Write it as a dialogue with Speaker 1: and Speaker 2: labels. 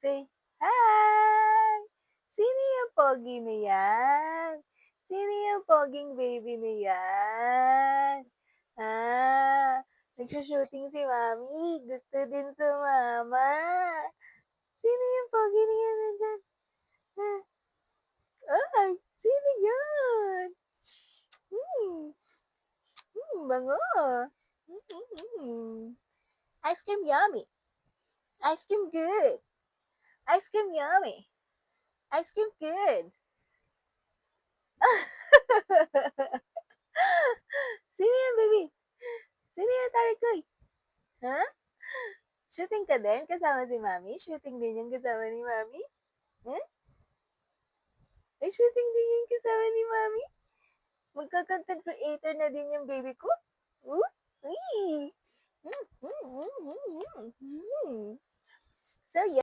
Speaker 1: Say, "Hi! Sino yung pogi na yan? Sino yung poging baby na yan? Nagsu-shooting si mami. Gusto din sumama. Sino yung pogi na yan nandyan? Ah, ay, sino yan? Hmm, bango. Mm. Ice cream yummy. Ice cream good. Ice cream yummy. Ice cream good. Sino yan, baby? Sino yan, Tarikoy? Ha? Shooting ka din kasama si mami? Shooting din yung kasama ni mami? Hmm? Ay, shooting din yung kasama ni mami? Magka-content creator na din yung baby ko? Uy! Mm, mm, mm, mm, mm. So,